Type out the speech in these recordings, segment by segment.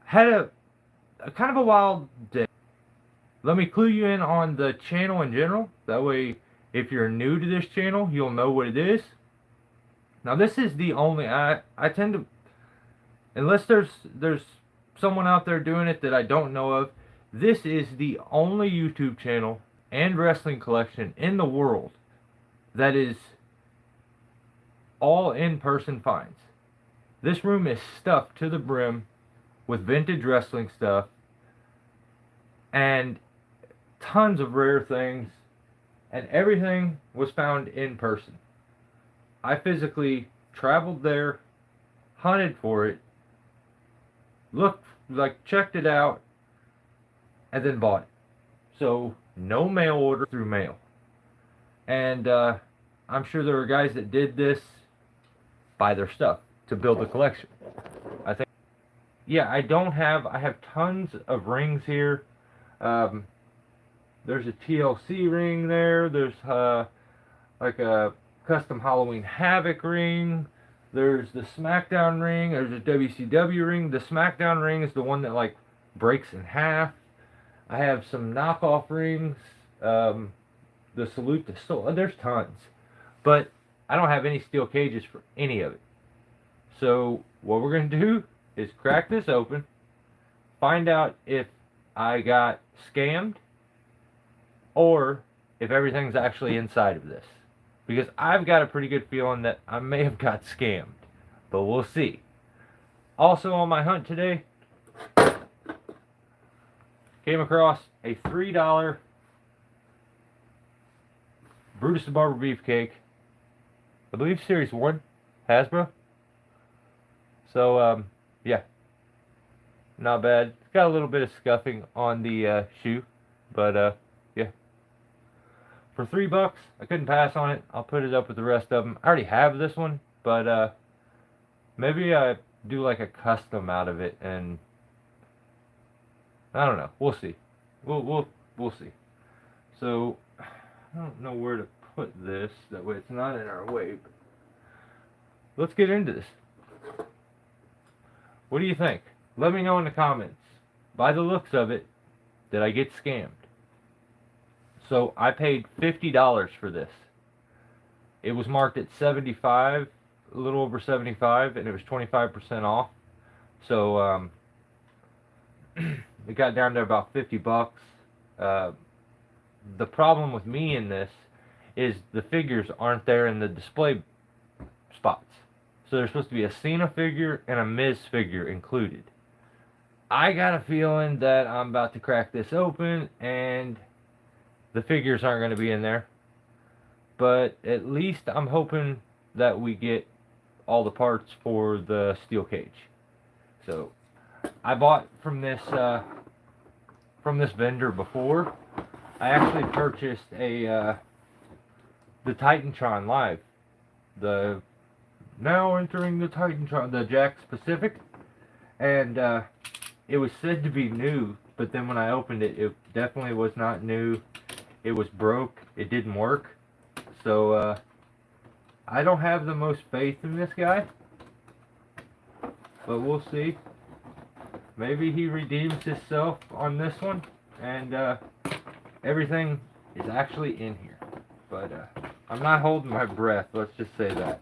Had a kind of a wild day. Let me clue you in on the channel in general. That way, if you're new to this channel, you'll know what it is. Now, this is the only I tend to, unless there's someone out there doing it that I don't know of. This is the only YouTube channel and wrestling collection in the world that is all in-person finds. This room is stuffed to the brim with vintage wrestling stuff and tons of rare things, and everything was found in person. I physically traveled there, hunted for it, checked it out, and then bought it. So no mail order through mail. And I'm sure there were guys that did this by their stuff to build a collection. I think. Yeah, I have tons of rings here. There's a TLC ring there. There's like a custom Halloween Havoc ring. There's the SmackDown ring. There's a WCW ring. The SmackDown ring is the one that like breaks in half. I have some knockoff rings. The Salute to Soul. There's tons. But I don't have any steel cages for any of it. So what we're going to do is crack this open, find out if I got scammed or if everything's actually inside of this. Because I've got a pretty good feeling that I may have got scammed. But we'll see. Also on my hunt today, came across a $3 Brutus the Barber Beefcake. I believe Series 1, Hasbro. So, yeah. Not bad. It's got a little bit of scuffing on the shoe. But, yeah. For $3, I couldn't pass on it. I'll put it up with the rest of them. I already have this one. But, maybe I do like a custom out of it. And, I don't know. We'll see. We'll see. So, I don't know where to put this. That way it's not in our way. But let's get into this. What do you think? Let me know in the comments. By the looks of it, did I get scammed? So I paid $50 for this. It was marked at 75, a little over 75, and it was 25% off. So it got down to about $50. The problem with me in this is the figures aren't there in the display spots. So there's supposed to be a Cena figure and a Miz figure included. I got a feeling that I'm about to crack this open and the figures aren't going to be in there. But at least I'm hoping that we get all the parts for the steel cage. So I bought from this vendor before. I actually purchased the Titantron Live. The now entering the Titantron, the Jakks Pacific. And it was said to be new, but then when I opened it, it definitely was not new. It was broke. It didn't work. So I don't have the most faith in this guy. But we'll see. Maybe he redeems himself on this one. And everything is actually in here. But I'm not holding my breath. Let's just say that.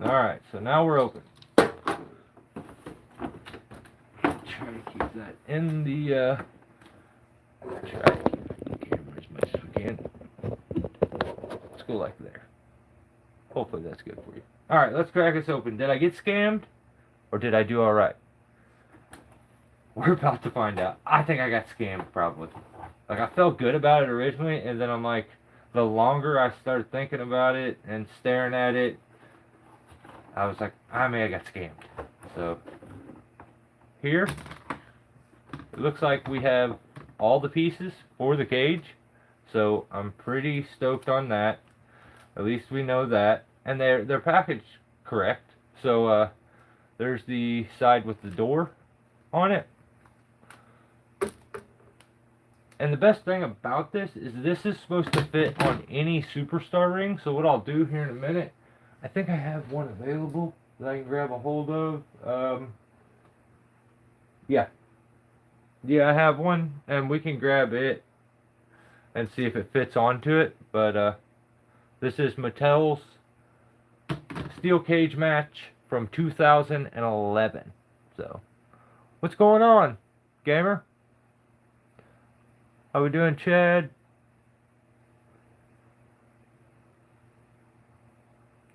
Alright, so now we're open. Try to keep that in the, try to keep it in the camera as much as we can. Let's go like there. Hopefully that's good for you. Alright, let's crack this open. Did I get scammed? Or did I do alright? We're about to find out. I think I got scammed, probably. Like, I felt good about it originally, and then I'm like, the longer I started thinking about it and staring at it, I was like, I may have got scammed. So, here, it looks like we have all the pieces for the cage. So, I'm pretty stoked on that. At least we know that. And they're packaged correct. So, there's the side with the door on it. And the best thing about this is supposed to fit on any Superstar ring. So what I'll do here in a minute, I think I have one available that I can grab a hold of. Yeah. Yeah, I have one, and we can grab it and see if it fits onto it. But this is Mattel's steel cage match from 2011. So, what's going on, gamer? How we doing, Chad?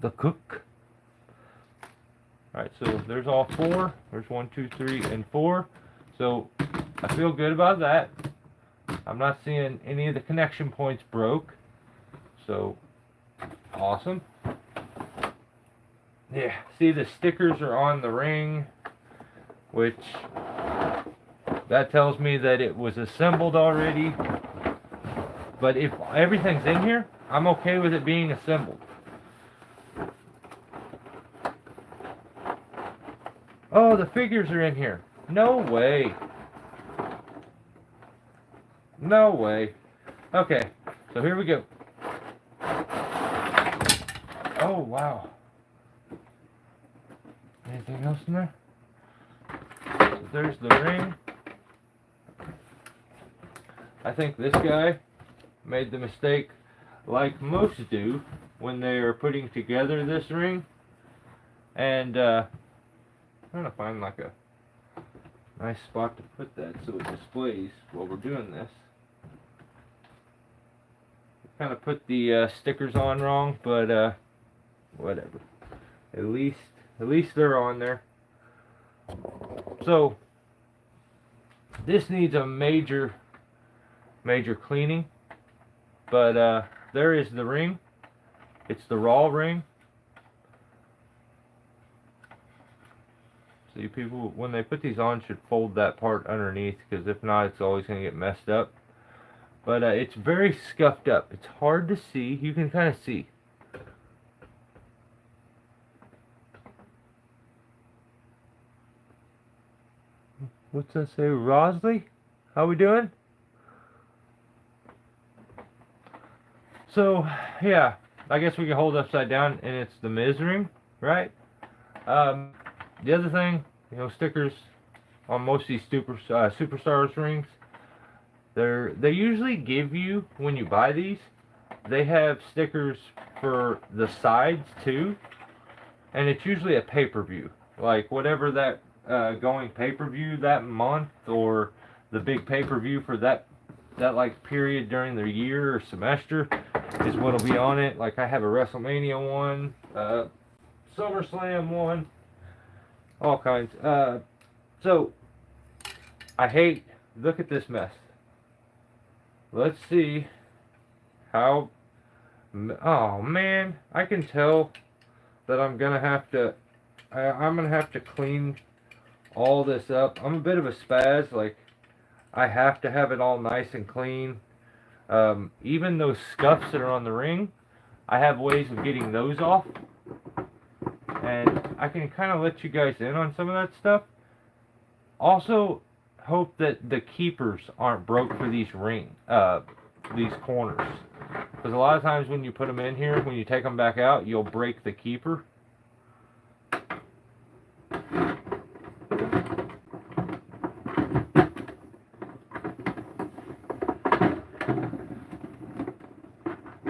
The cook. Alright, so there's all four. There's 1, 2, 3, and 4. So I feel good about that. I'm not seeing any of the connection points broke. So awesome. Yeah, see the stickers are on the ring, which that tells me that it was assembled already. But if everything's in here, I'm okay with it being assembled. Oh, the figures are in here. No way. No way. Okay, so here we go. Oh, wow. Anything else in there? So there's the ring. I think this guy made the mistake, like most do, when they are putting together this ring. And, I'm trying to find like a nice spot to put that so it displays while we're doing this. Kind of put the stickers on wrong, but whatever. At least they're on there. So this needs a major cleaning, but there is the ring. It's the raw ring. So you people, when they put these on, should fold that part underneath, because if not, it's always going to get messed up. But it's very scuffed up. It's hard to see. You can kind of see. What's that say? Rosley? How we doing? So, yeah. I guess we can hold upside down, and it's the Miz ring, right? The other thing, you know, stickers on most of these Superstars rings, they usually give you, when you buy these, they have stickers for the sides too, and it's usually a pay-per-view, like whatever that going pay-per-view that month, or the big pay-per-view for that like period during the year or semester is what'll be on it. Like I have a WrestleMania one, SummerSlam one, all kinds. So I look at this mess. Let's see how, oh man, I can tell that I'm gonna have to clean all this up. I'm a bit of a spaz, like I have to have it all nice and clean. Even those scuffs that are on the ring, I have ways of getting those off, and I can kind of let you guys in on some of that stuff. Also, hope that the keepers aren't broke for these these corners, because a lot of times when you put them in here, when you take them back out, you'll break the keeper.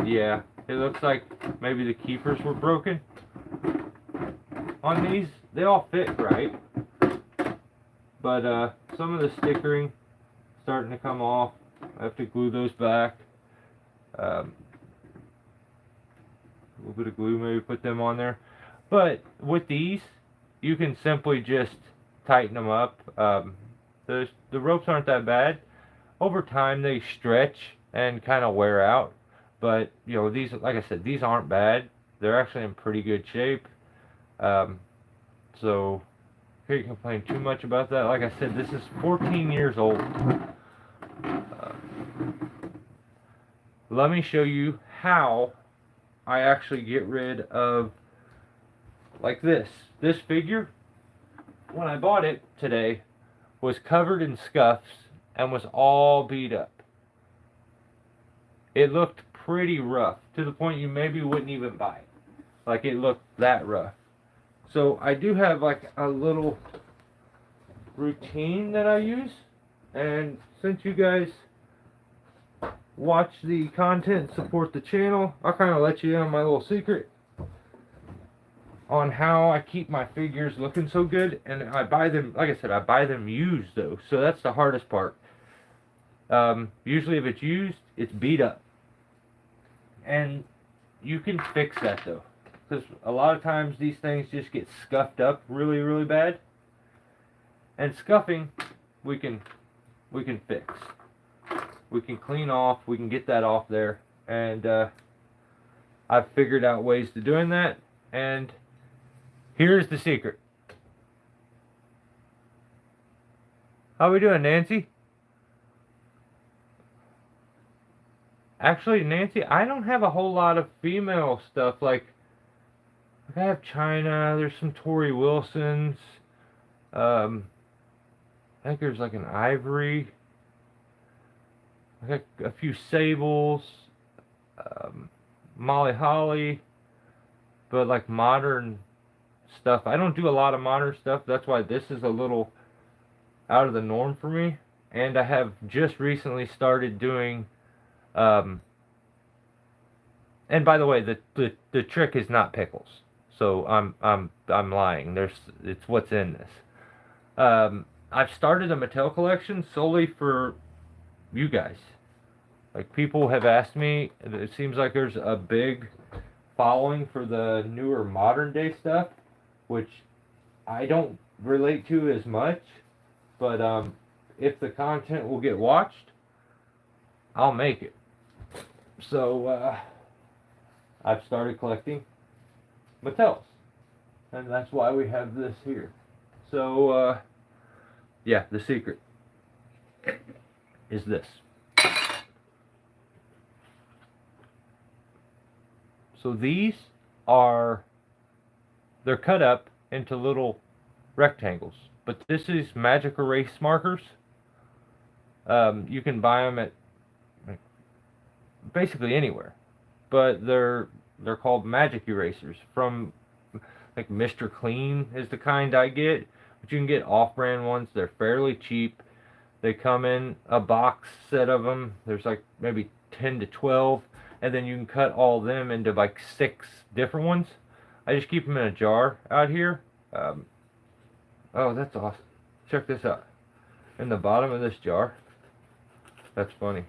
Yeah, it looks like maybe the keepers were broken on these. They all fit right, but some of the stickering starting to come off. I have to glue those back. A little bit of glue, maybe put them on there. But with these, you can simply just tighten them up. The ropes aren't that bad. Over time, they stretch and kind of wear out. But, you know, these, like I said, these aren't bad. They're actually in pretty good shape. So, can't complain too much about that. Like I said, this is 14 years old. Let me show you how I actually get rid of, like this. This figure, when I bought it today, was covered in scuffs and was all beat up. It looked pretty rough, to the point you maybe wouldn't even buy it. like it looked that rough. So I do have like a little routine that I use, and since you guys watch the content, support the channel, I'll kind of let you in on my little secret on how I keep my figures looking so good. And I buy them, like I said, I buy them used though, so that's the hardest part. Usually if it's used, it's beat up, and you can fix that though, because a lot of times these things just get scuffed up really, really bad, and scuffing we can fix. We can clean off, we can get that off there, and I've figured out ways to doing that, and here's the secret. How we doing, Nancy? Actually, Nancy, I don't have a whole lot of female stuff. Like I have China, there's some Tori Wilsons, I think there's like an Ivory, I got a few Sables, Molly Holly, but like modern stuff. I don't do a lot of modern stuff. That's why this is a little out of the norm for me. And I have just recently started doing, and by the way, the trick is not pickles. So I'm lying. It's what's in this. I've started a Mattel collection solely for you guys. Like, people have asked me, it seems like there's a big following for the newer modern day stuff, which I don't relate to as much, but if the content will get watched, I'll make it. So I've started collecting Mattels, and that's why we have this here. So yeah, the secret is this. So these they're cut up into little rectangles, but this is magic erase markers. You can buy them at basically anywhere, but they're called magic erasers from, like, Mr. Clean is the kind I get, but you can get off-brand ones. They're fairly cheap. They come in a box set of them. There's like maybe 10 to 12, and then you can cut all of them into like 6 different ones. I just keep them in a jar out here. Oh, that's awesome. Check this out. In the bottom of this jar, that's funny.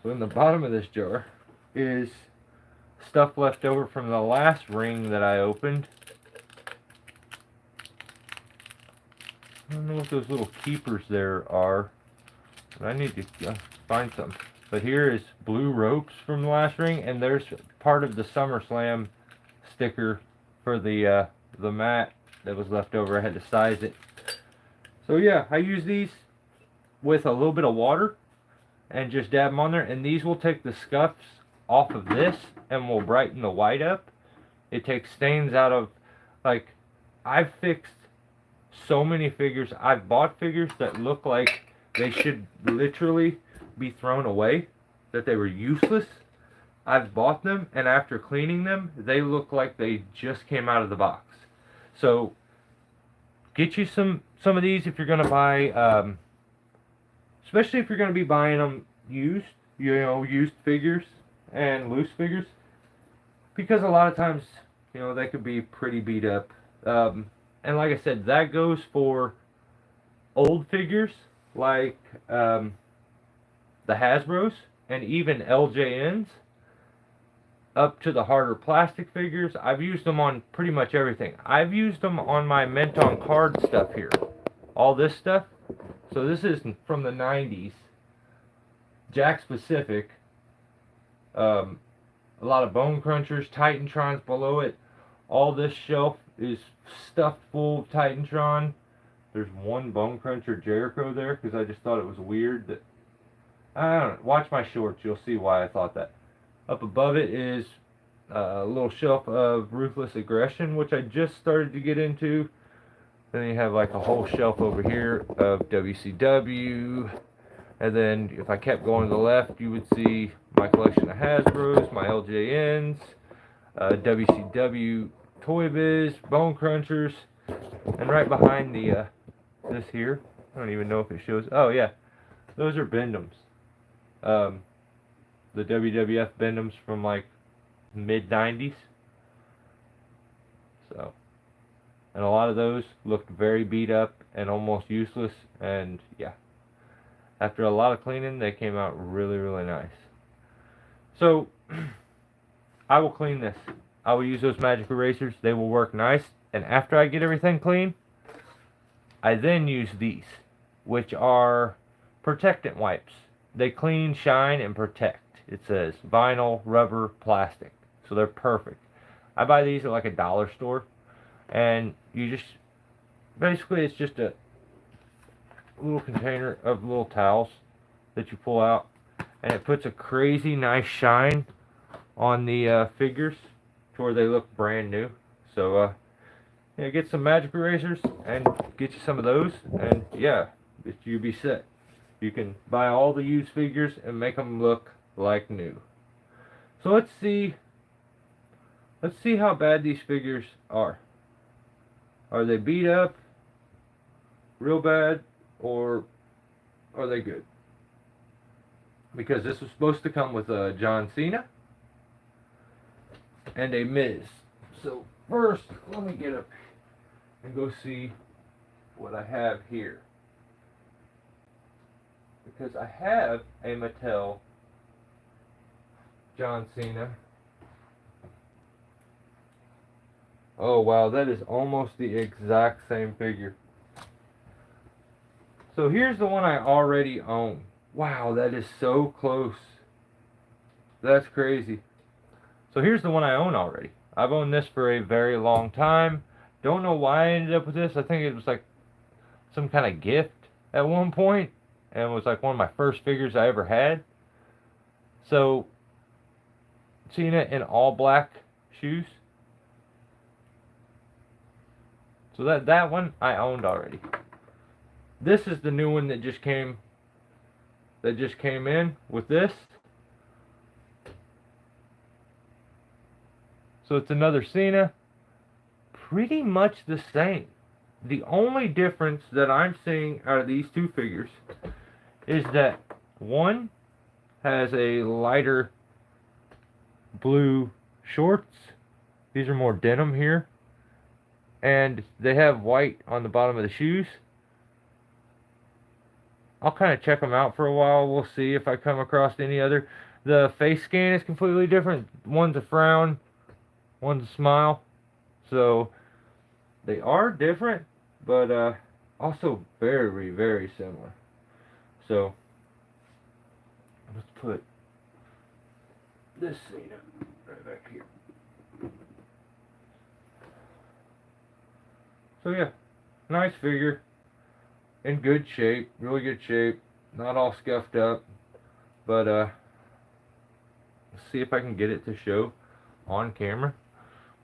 So in the bottom of this jar is stuff left over from the last ring that I opened. I don't know what those little keepers there are, but I need to find some. But here is blue ropes from the last ring, and there's part of the SummerSlam sticker for the mat that was left over. I had to size it. So yeah, I use these with a little bit of water and just dab them on there, and these will take the scuffs off of this and will brighten the white up. It takes stains out of, like, I've fixed so many figures. I've bought figures that look like they should literally be thrown away, that they were useless. I've bought them, and after cleaning them, they look like they just came out of the box. So get you some of these if you're going to buy, especially if you're going to be buying them used, used figures and loose figures, because a lot of times, they could be pretty beat up. And like I said, that goes for old figures like the Hasbros and even LJNs, up to the harder plastic figures. I've used them on pretty much everything. I've used them on my Mint on Card stuff here. All this stuff. So this is from the 90s. Jakks Pacific. A lot of Bone Crunchers, Titantrons below it. All this shelf is stuffed full of Titantron. There's one Bone Cruncher Jericho there because I just thought it was weird that, I don't know, watch my shorts, you'll see why I thought that. Up above it is a little shelf of Ruthless Aggression, which I just started to get into. Then you have like a whole shelf over here of WCW. And then if I kept going to the left, you would see my collection of Hasbros, my LJNs. WCW Toy Biz, Bone Crunchers, and right behind the this here, I don't even know if it shows. Oh yeah, those are Bendums. The WWF Bendums from like mid '90s. So, and a lot of those looked very beat up and almost useless. And yeah, after a lot of cleaning, they came out really, really nice. So, I will clean this. I will use those magic erasers. They will work nice. And after I get everything clean, I then use these, which are protectant wipes. They clean, shine, and protect. It says vinyl, rubber, plastic. So they're perfect. I buy these at like a dollar store. And you just, basically it's just a little container of little towels that you pull out. And it puts a crazy nice shine on the figures to where they look brand new. So, yeah, get some magic erasers and get you some of those. And yeah, you'll be set. You can buy all the used figures and make them look like new. So let's see how bad these figures are. Are they beat up real bad, or are they good? Because this was supposed to come with a John Cena and a Miz. So first, let me get up and go see what I have here. Because I have a Mattel John Cena. Oh wow, that is almost the exact same figure. So here's the one I already own. Wow, that is so close. That's crazy. So here's the one I own already. I've owned this for a very long time. Don't know why I ended up with this. I think it was like some kind of gift at one point, and it was like one of my first figures I ever had. So, Cena in all black shoes. So that one I owned already. This is the new one that just came in with this. So it's another Cena. Pretty much the same. The only difference that I'm seeing out of these two figures is that one has a lighter blue shorts. These are more denim here. And they have white on the bottom of the shoes. I'll kind of check them out for a while. We'll see if I come across any other. The face scan is completely different. One's a frown, one's a smile. So they are different, but also very, very similar. So let's put this Cena right back here. So yeah, nice figure. In good shape, really good shape. Not all scuffed up, but let's see if I can get it to show on camera.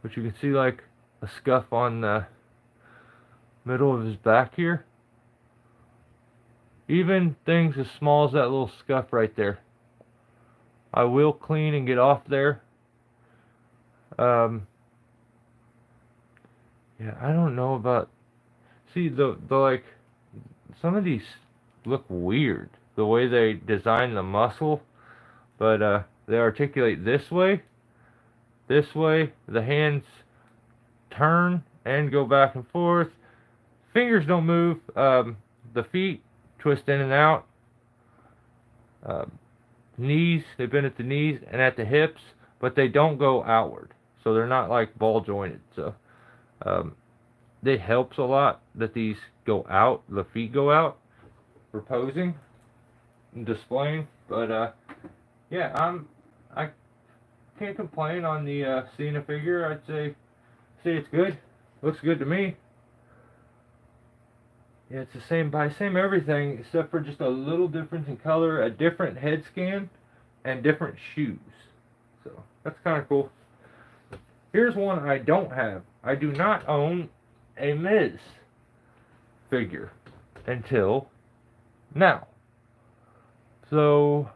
But you can see like a scuff on the middle of his back here. Even things as small as that little scuff right there, I will clean and get off there. Yeah, I don't know about. See the like. Some of these look weird, the way they design the muscle, but they articulate this way, the hands turn and go back and forth, fingers don't move, the feet twist in and out, knees, they bend at the knees and at the hips, but they don't go outward, so they're not like ball jointed, so it helps a lot that these go out, the feet go out for posing and displaying. But yeah, I can't complain on the Cena figure. I'd say it's good. Looks good to me. Yeah, it's the same everything except for just a little difference in color, a different head scan, and different shoes. So that's kind of cool. Here's one I don't have. I do not own a Miz figure until now. So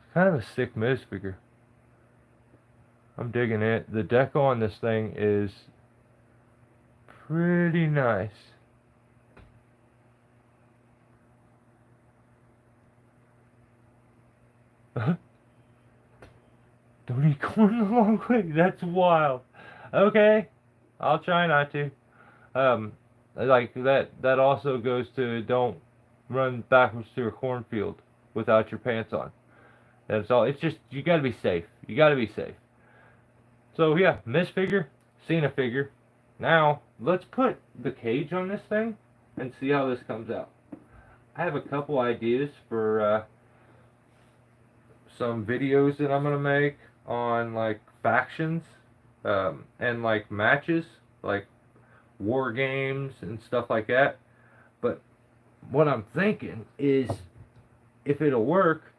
it's kind of a sick Miz figure. I'm digging it. The deco on this thing is pretty nice. Don't eat corn the long way. That's wild. Okay, I'll try not to. Like that also goes to don't run backwards through a cornfield without your pants on. That's all. It's just you gotta be safe. You gotta be safe. So yeah, Miss figure, Cena figure. Now let's put the cage on this thing and see how this comes out. I have a couple ideas for some videos that I'm gonna make on like factions and like matches, like war games and stuff like that. But what I'm thinking is, if it'll work,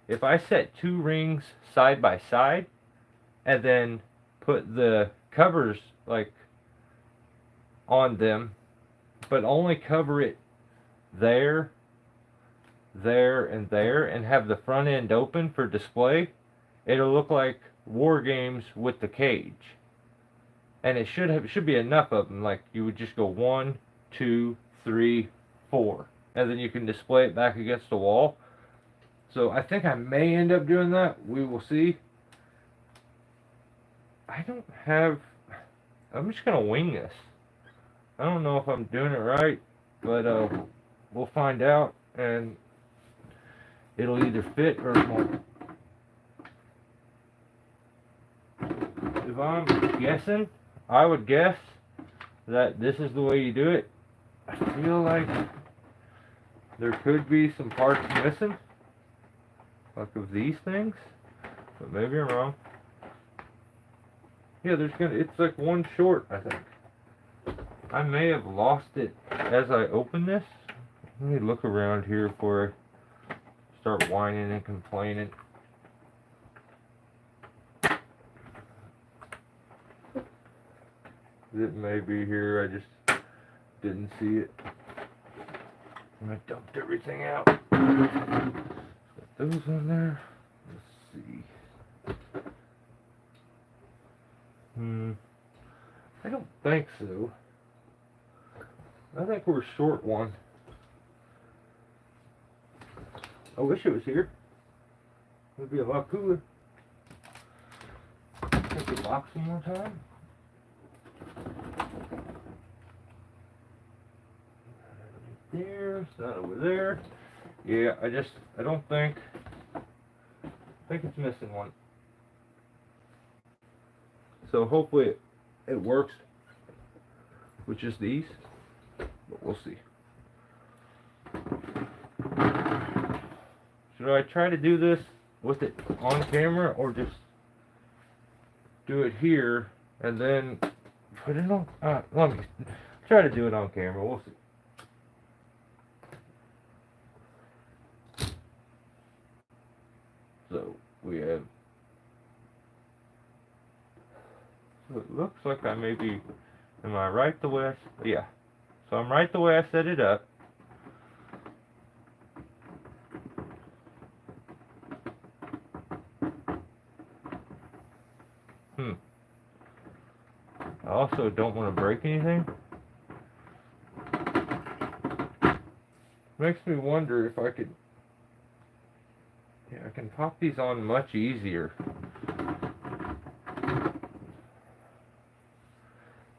if I set 2 rings side by side and then put the covers like on them, but only cover it there, there, and there, and have the front end open for display, it'll look like war games with the cage. And it should be enough of them. Like you would just go 1, 2, 3, 4, and then you can display it back against the wall. So I think I may end up doing that. We will see. I'm just gonna wing this. I don't know if I'm doing it right, but we'll find out, and it'll either fit or it won't. If I'm guessing, I would guess that this is the way you do it. I feel like there could be some parts missing, like of these things, but maybe I'm wrong. Yeah, it's like one short, I think. I may have lost it as I open this. Let me look around here before I start whining and complaining. It may be here, I just didn't see it. And I dumped everything out. Got those on there. Let's see. I don't think so. I think we're short one. I wish it was here. It would be a lot cooler. Take the box one more time. There, it's not over there. Yeah, I don't think, it's missing one. So hopefully it works with just these, but we'll see. Should I try to do this with it on camera, or just do it here and then put it on? Let me try to do it on camera. We'll see. So we have. So it looks like I may be. Am I right the way I? Yeah. So I'm right the way I set it up. I also don't want to break anything. Makes me wonder if I could. Yeah, I can pop these on much easier.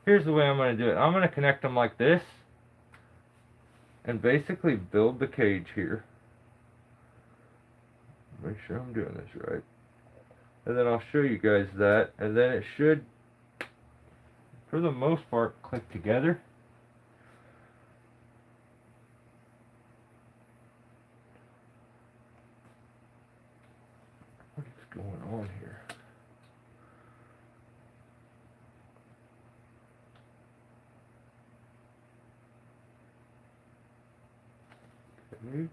Here's the way I'm going to do it. I'm going to connect them like this and basically build the cage here. Make sure I'm doing this right. And then I'll show you guys that, and then it should, for the most part, click together. What is going on here? Okay.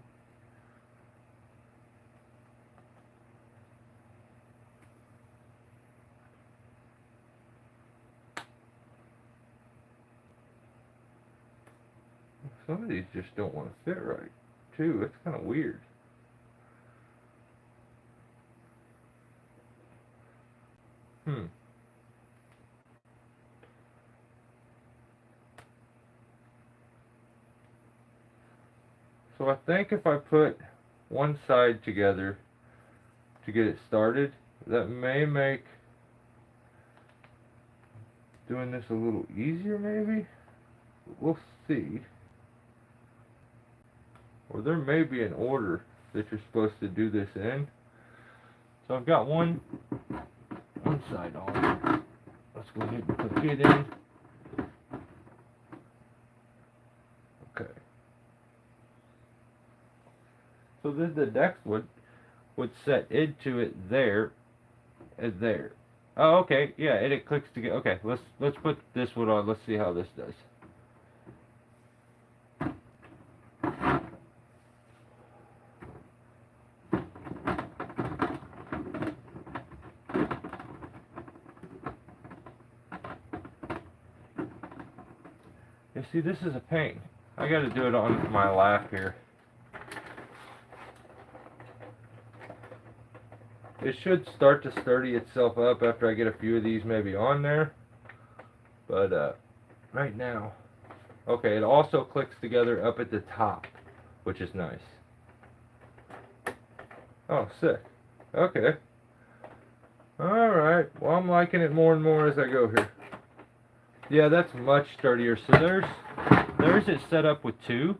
Some of these just don't want to fit right, too. It's kind of weird. So I think if I put one side together to get it started, that may make doing this a little easier, maybe? We'll see. Or there may be an order that you're supposed to do this in. So I've got one side on. Let's go ahead and put it in. Okay. So then the next one would set into it there and there. Oh, okay. Yeah, and it clicks together. Okay, let's put this one on. Let's see how this does. You see, this is a pain. I got to do it on my lap here. It should start to sturdy itself up after I get a few of these maybe on there. But right now, okay, it also clicks together up at the top, which is nice. Oh, sick. Okay. Alright, well, I'm liking it more and more as I go here. Yeah, that's much sturdier. So there's it set up with two,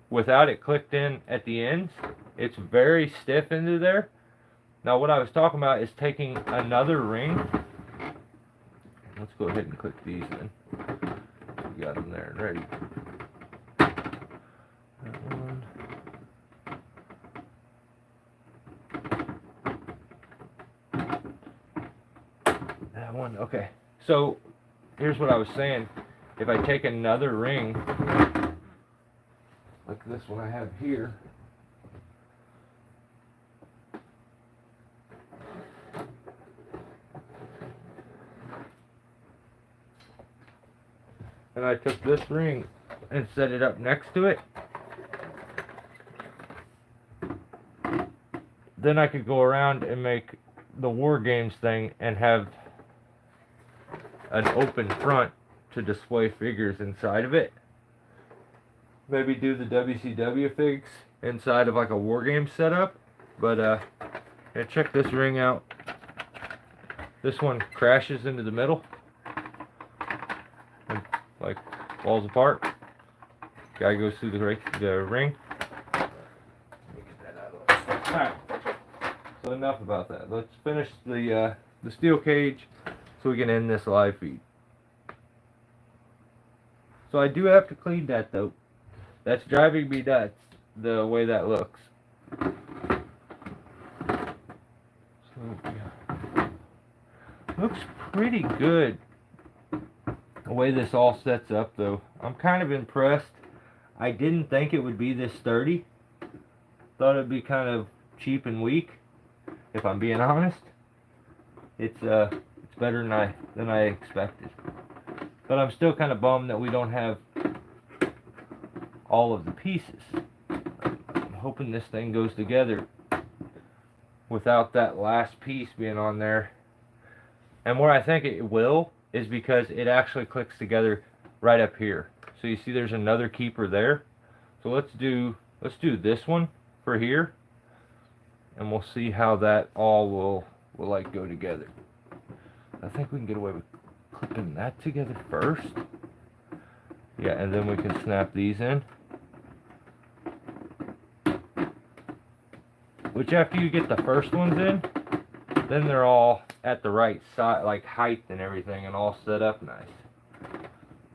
without it clicked in at the ends. It's very stiff into there. Now what I was talking about is taking another ring. Let's go ahead and click these in. We got them there and ready. That one. That one, okay. So here's what I was saying. If I take another ring, like this one I have here, and I took this ring and set it up next to it, then I could go around and make the War Games thing and have an open front to display figures inside of it. Maybe do the WCW figs inside of like a War Games setup. But yeah, check this ring out. This one crashes into the middle and like falls apart. Guy goes through the ring. Let me get that out of the way. Alright, so enough about that. Let's finish the steel cage so we can end this live feed. So I do have to clean that though. That's driving me nuts, the way that looks. So, yeah. Looks pretty good the way this all sets up though. I'm kind of impressed. I didn't think it would be this sturdy. Thought it'd be kind of cheap and weak, if I'm being honest. It's better than I expected. But I'm still kind of bummed that we don't have all of the pieces. I'm hoping this thing goes together without that last piece being on there. And where I think it will is because it actually clicks together right up here. So you see there's another keeper there. So let's do this one for here, and we'll see how that all will like go together. I think we can get away with clipping that together first. Yeah, and then we can snap these in. Which after you get the first ones in, then they're all at the right side, like height and everything, and all set up nice.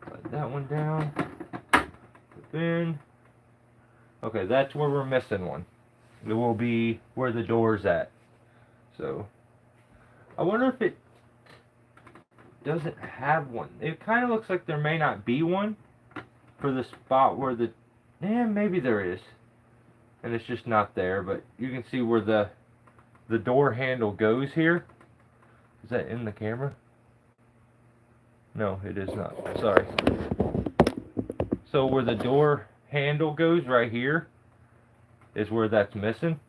Put that one down. Put in. Okay, that's where we're missing one. It will be where the door's at. So, I wonder if it doesn't have one. It kind of looks like there may not be one for the spot where the... maybe there is. And it's just not there, but you can see where the door handle goes here. Is that in the camera? No, it is not. Sorry. So where the door handle goes right here is where that's missing.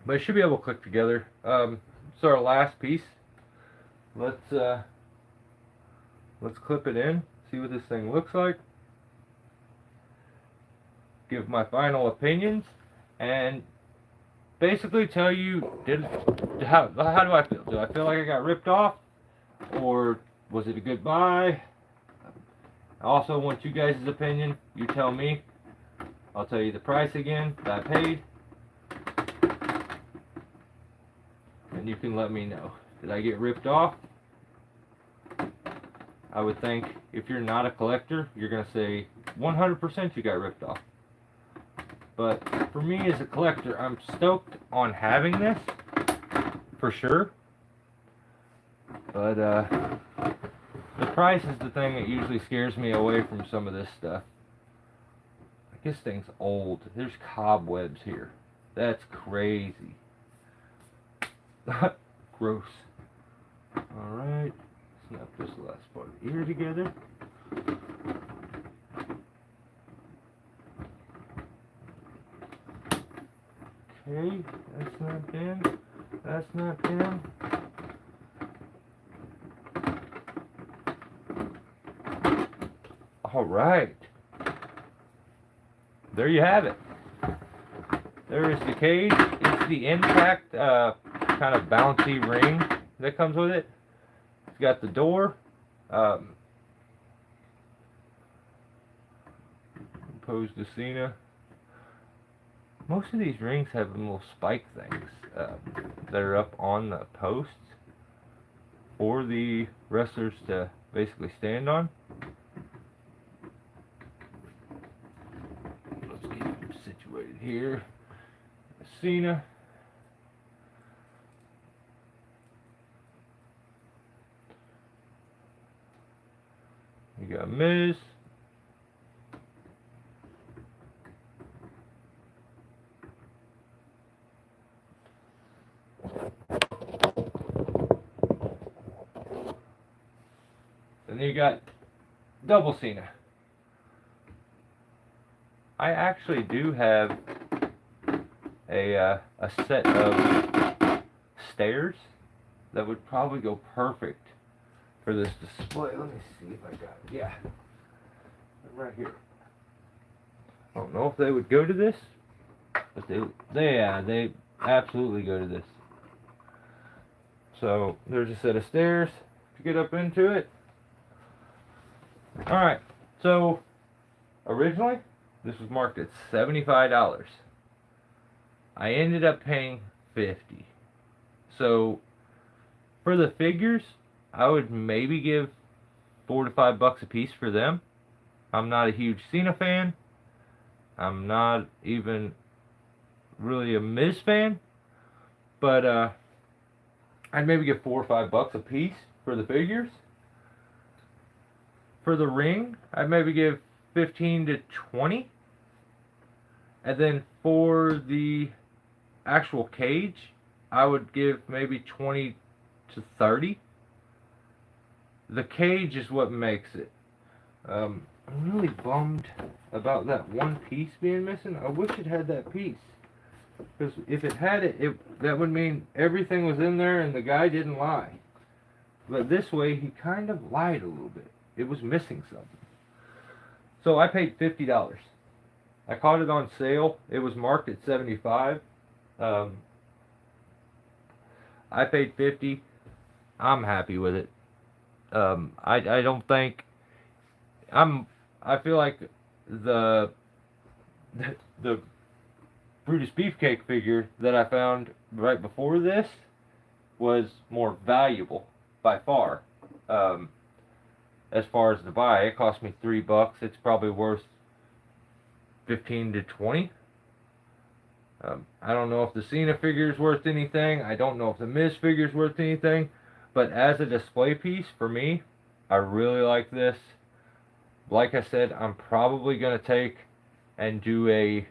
But it should be able to click together. So our last piece, let's clip it in, see what this thing looks like, give my final opinions, and basically tell you how do I feel? Do I feel like I got ripped off, or was it a good buy? I also want you guys' opinion. You tell me. I'll tell you the price again that I paid, and you can let me know. Did I get ripped off? I would think if you're not a collector, you're going to say 100% you got ripped off. But for me as a collector, I'm stoked on having this, for sure. But the price is the thing that usually scares me away from some of this stuff. Like, this thing's old. There's cobwebs here. That's crazy. Gross. Alright. Snap this last part of the ear together. Okay, that's not in. That's not in. Alright. There you have it. There is the cage. It's the impact kind of bouncy ring that comes with it. It's got the door. Opposed to Cena. Most of these rings have little spike things that are up on the posts for the wrestlers to basically stand on. Let's get him situated here. Cena. You got Miz. And you got double Cena. I actually do have a set of stairs that would probably go perfect for this display. Let me see if I got it. Yeah. Right here. I don't know if they would go to this, but they absolutely go to this. So there's a set of stairs to get up into it. Alright, so originally this was marked at $75. I ended up paying $50. So for the figures, I would maybe give $4 to $5 a piece for them. I'm not a huge Cena fan. I'm not even really a Miz fan. But I'd maybe give $4 or $5 a piece for the figures. For the ring, I'd maybe give 15 to 20. And then for the actual cage, I would give maybe 20 to 30. The cage is what makes it. I'm really bummed about that one piece being missing. I wish it had that piece. Because if it had it, that would mean everything was in there and the guy didn't lie. But this way, he kind of lied a little bit. It was missing something. So I paid $50. I caught it on sale. It was marked at $75. I paid $50. I'm happy with it. I don't think I feel like the Brutus Beefcake figure that I found right before this was more valuable by far. As far as to buy, it cost me $3. It's probably worth 15 to 20. I don't know if the Cena figure is worth anything. I don't know if the Miz figure is worth anything. But as a display piece, for me, I really like this. Like I said, I'm probably going to take and do a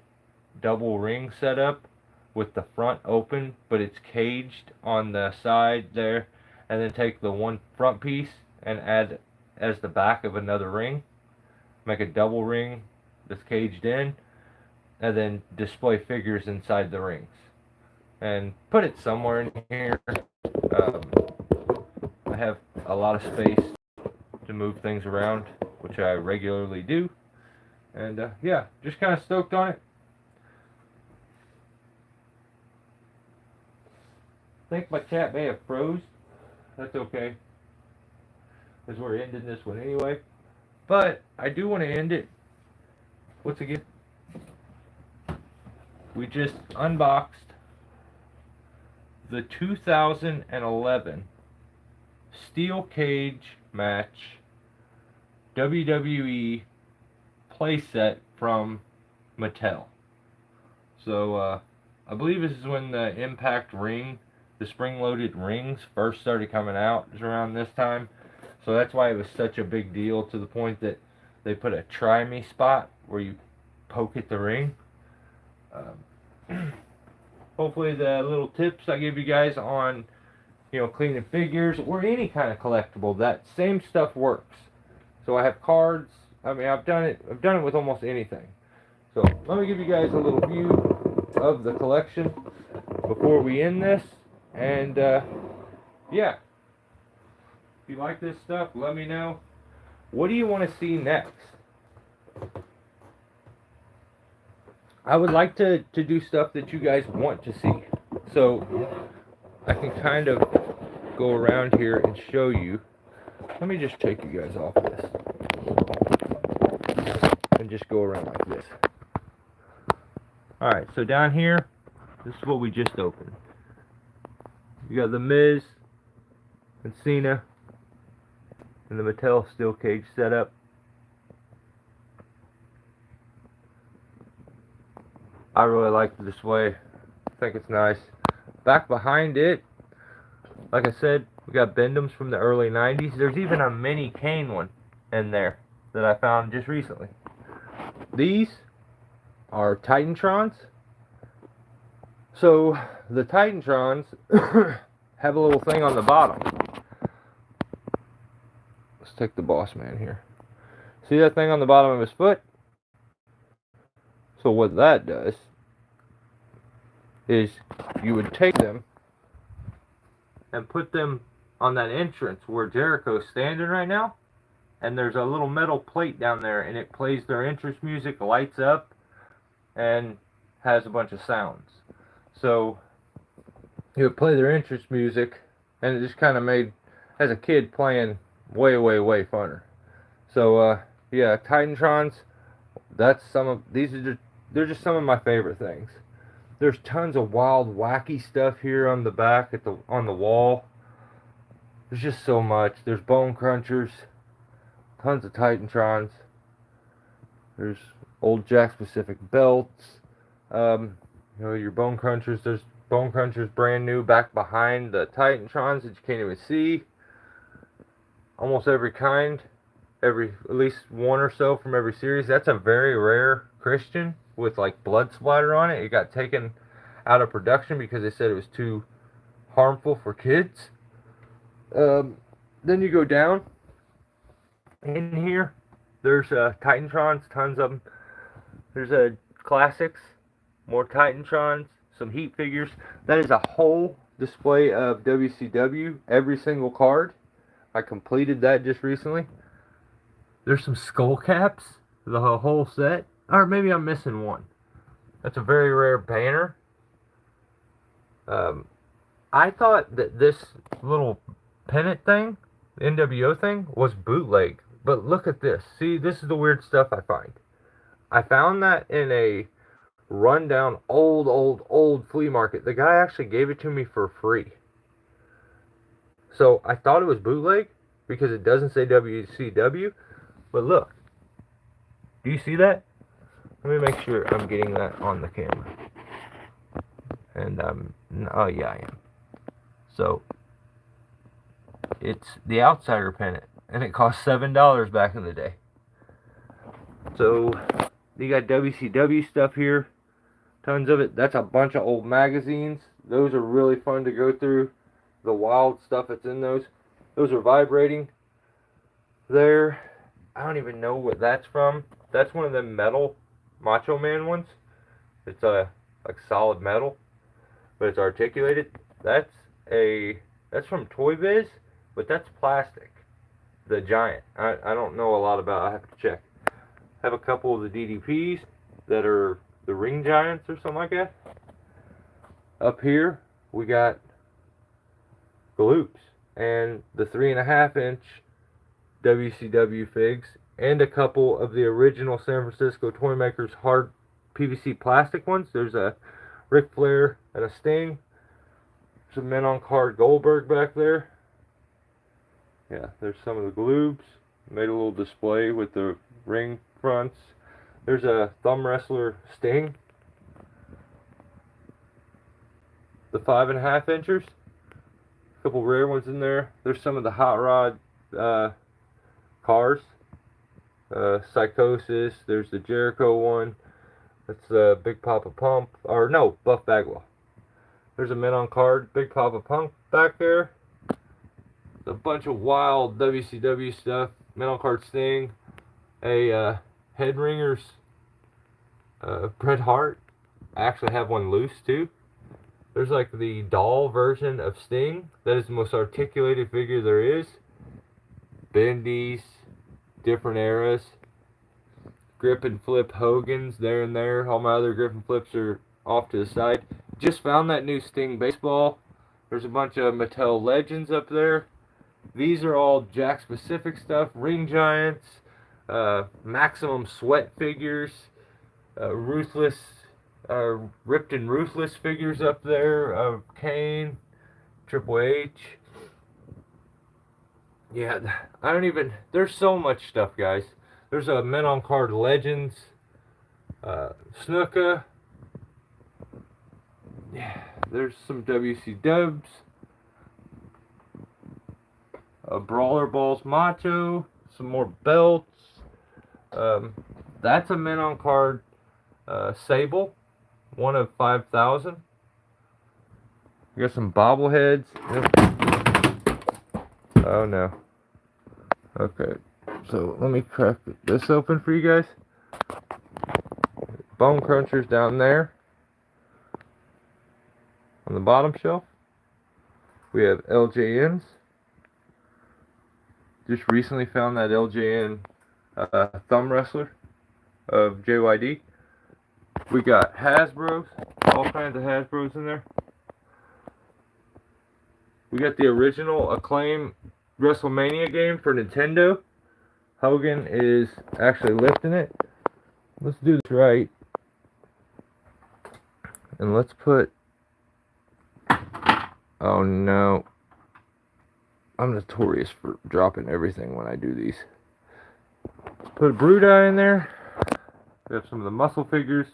double ring setup with the front open, but it's caged on the side there. And then take the one front piece and add as the back of another ring. Make a double ring that's caged in. And then display figures inside the rings. And put it somewhere in here. I have a lot of space to move things around, which I regularly do. And yeah, just kind of stoked on it. I think my chat may have froze. That's okay, because we're ending this one anyway. But I do want to end it once again. We just unboxed the 2011 Steel Cage Match WWE playset from Mattel. So I believe this is when the Impact ring, the spring-loaded rings, first started coming out. It was around this time. So that's why it was such a big deal, to the point that they put a try me spot where you poke at the ring. Hopefully the little tips I give you guys on, you know, cleaning figures or any kind of collectible, that same stuff works. So I have cards. I mean, I've done it with almost anything. So let me give you guys a little view of the collection before we end this. And yeah, if you like this stuff, let me know. What do you want to see next? I would like to do stuff that you guys want to see. So I can kind of go around here and show you. Let me just take you guys off this. And just go around like this. Alright, so down here, this is what we just opened. You got the Miz and Cena and the Mattel Steel Cage setup. I really like the display. I think it's nice. Back behind it, like I said, we got Bendham's from the early 90s. There's even a mini Kane one in there that I found just recently. These are Titantrons. So the Titantrons have a little thing on the bottom. Let's take the boss man here. See that thing on the bottom of his foot? So what that does is you would take them and put them on that entrance where Jericho's standing right now, and there's a little metal plate down there, and it plays their entrance music, lights up, and has a bunch of sounds. So you would play their entrance music, and it just kind of made, as a kid, playing way funner. So yeah, Titantrons, that's some of these are just, they're just some of my favorite things. There's tons of wild, wacky stuff here on the back on the wall. There's just so much. There's bone crunchers, tons of Titantrons. There's old Jakks Pacific belts. You know, your bone crunchers. There's bone crunchers brand new back behind the Titantrons that you can't even see. Almost every kind, at least one or so from every series. That's a very rare Christian with like blood splatter on it. It got taken out of production because they said it was too harmful for kids. Then you go down in here. There's Titantrons, tons of them. There's classics, more Titantrons, some Heat figures. That is a whole display of WCW, every single card. I completed that just recently. There's some skull caps, the whole set. Or maybe I'm missing one. That's a very rare banner. I thought that this little pennant thing, the NWO thing, was bootleg. But look at this. See, this is the weird stuff I find. I found that in a rundown old flea market. The guy actually gave it to me for free. So I thought it was bootleg because it doesn't say WCW. But look. Do you see that? Let me make sure I'm getting that on the camera. And oh yeah, I am. So it's the Outsider pennant, and it cost $7 back in the day. So you got WCW stuff here, tons of it. That's a bunch of old magazines. Those are really fun to go through. The wild stuff that's in those. Those are vibrating. There, I don't even know what that's from. That's one of them metal Macho Man ones. It's like solid metal, but it's articulated. That's from Toy Biz. but that's plastic. The Giant. I don't know a lot about it. I have to check. I have a couple of the DDPs that are the Ring Giants or something like that. Up here, we got the Loops and the 3.5-inch WCW figs and a couple of the original San Francisco Toymakers hard PVC plastic ones. There's a Ric Flair and a Sting. Some men on card Goldberg back there. Yeah, there's some of the Gloobs. Made a little display with the ring fronts. There's a thumb wrestler Sting. The 5.5 inchers. A couple rare ones in there. There's some of the Hot Rod cars. Psychosis. There's the Jericho one. That's Big Papa Pump. Or no, Buff Bagwell. There's a men on card Big Papa Pump back there. A bunch of wild WCW stuff. Men on card Sting. A Head Ringers Bret Hart. I actually have one loose too. There's like the doll version of Sting. That is the most articulated figure there is. Bendies, different eras. Grip and flip Hogan's there and there. All my other grip and flips are off to the side. Just found that new Sting baseball. There's a bunch of Mattel Legends up there. These are all Jack specific stuff. Ring Giants, Maximum Sweat figures, Ruthless, Ripped and Ruthless figures up there of Kane, Triple H. Yeah, I don't even, there's so much stuff, guys. There's a Men on Card Legends, Snuka. Yeah, there's some WC Dubs. Brawler Balls Macho, some more belts. That's a Men on Card Sable, one of 5,000. We got some bobbleheads. Oh no. Okay, so let me crack this open for you guys. Bone Crunchers down there on the bottom shelf. We have LJNs. Just recently found that LJN thumb wrestler of JYD. We got Hasbros, all kinds of Hasbros in there. We got the original Acclaim WrestleMania game for Nintendo. Hogan is actually lifting it. Let's do this right. And let's put... Oh no. I'm notorious for dropping everything when I do these. Put a Brood Eye in there. We have some of the muscle figures.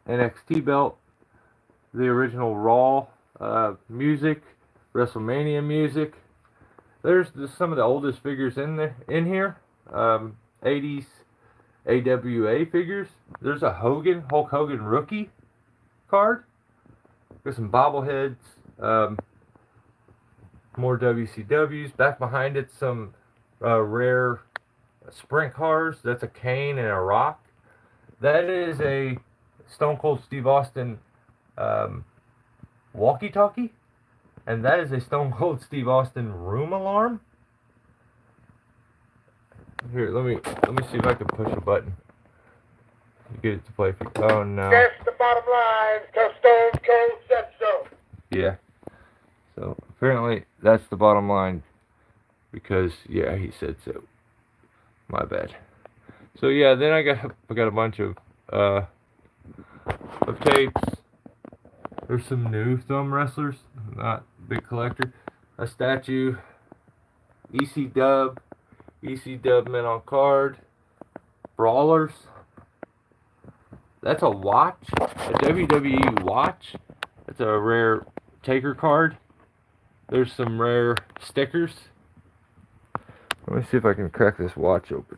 NXT belt. The original Raw music. WrestleMania music. There's some of the oldest figures in here. 80s AWA figures. There's a Hulk Hogan rookie card. There's some bobbleheads. More WCWs. Back behind it, some rare sprint cars. That's a Kane and a Rock. That is a Stone Cold Steve Austin walkie-talkie. And that is a Stone Cold Steve Austin room alarm. Here, let me see if I can push a button. Get it to play for you. Oh no. That's the bottom line, because Stone Cold said so. Yeah. So apparently that's the bottom line, because yeah, he said so. My bad. So yeah, then I got a bunch of tapes. There's some new thumb wrestlers, not big collector. A statue, EC Dub Men on Card, Brawlers. That's a watch, a WWE watch. That's a rare Taker card. There's some rare stickers. Let me see if I can crack this watch open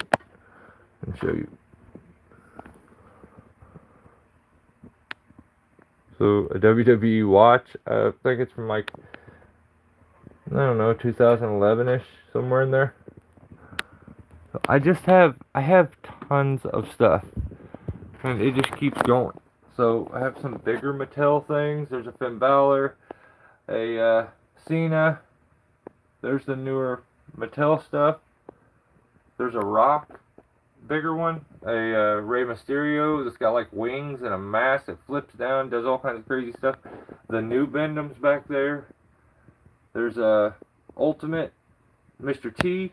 and show you. So a WWE watch, I think it's from like, I don't know, 2011-ish, somewhere in there. I have tons of stuff, and it just keeps going. So I have some bigger Mattel things. There's a Finn Balor, a Cena, There's the newer Mattel stuff. There's a Rock, bigger one, a Rey Mysterio that's got like wings and a mask that flips down, does all kinds of crazy stuff. The new Bendham's back there. There's a Ultimate Mr. T.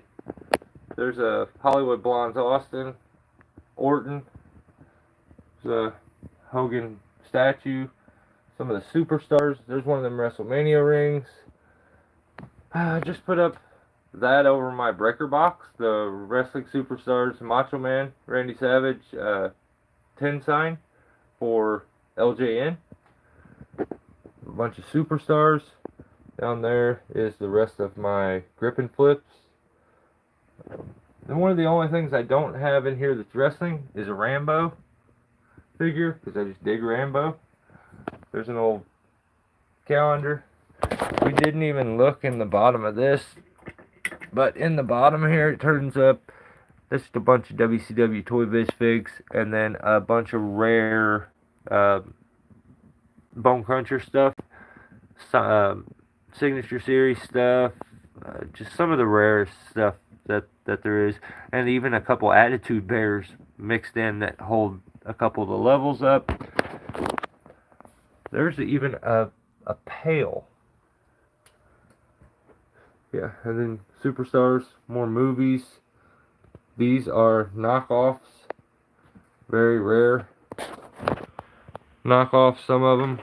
There's a Hollywood Blondes Austin, Orton. There's a Hogan statue. Some of the superstars. There's one of them WrestleMania rings. I just put up that over my breaker box. The wrestling superstars, Macho Man, Randy Savage, 10 sign for LJN. A bunch of superstars. Down there is the rest of my grip and flips. And one of the only things I don't have in here that's wrestling is a Rambo figure, because I just dig Rambo. There's an old calendar. We didn't even look in the bottom of this, but in the bottom here it turns up, that's just a bunch of WCW Toy Biz figs, and then a bunch of rare Bone Cruncher stuff, Signature Series stuff, just some of the rarest stuff that there is, and even a couple Attitude Bears mixed in that hold a couple of the levels up. There's even a pail. Yeah, and then superstars, more movies. These are knockoffs, very rare knockoffs, some of them.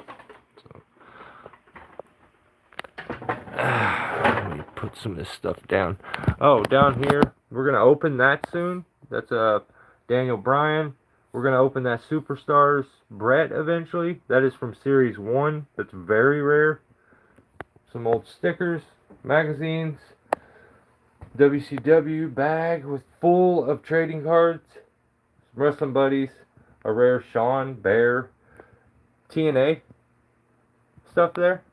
Let me put some of this stuff down. Oh, down here, we're going to open that soon. That's Daniel Bryan. We're going to open that Superstars Brett eventually. That is from Series 1. That's very rare. Some old stickers, magazines, WCW bag with full of trading cards, some wrestling buddies, a rare Sean, Bear, TNA stuff there.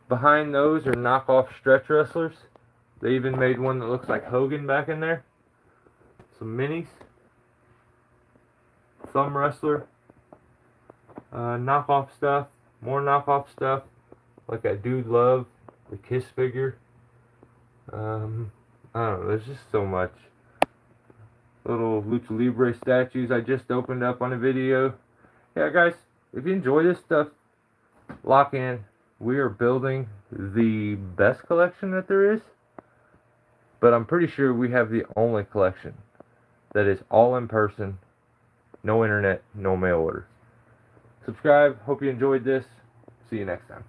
Behind those are knockoff stretch wrestlers. They even made one that looks like Hogan back in there. Some minis. Thumb wrestler. Knockoff stuff. More knockoff stuff. Like that Dude Love. The Kiss figure. I don't know. There's just so much. Little Lucha Libre statues I just opened up on a video. Yeah, guys. If you enjoy this stuff, lock in. We are building the best collection that there is. But I'm pretty sure we have the only collection that is all in person, no internet, no mail order. Subscribe. Hope you enjoyed this. See you next time.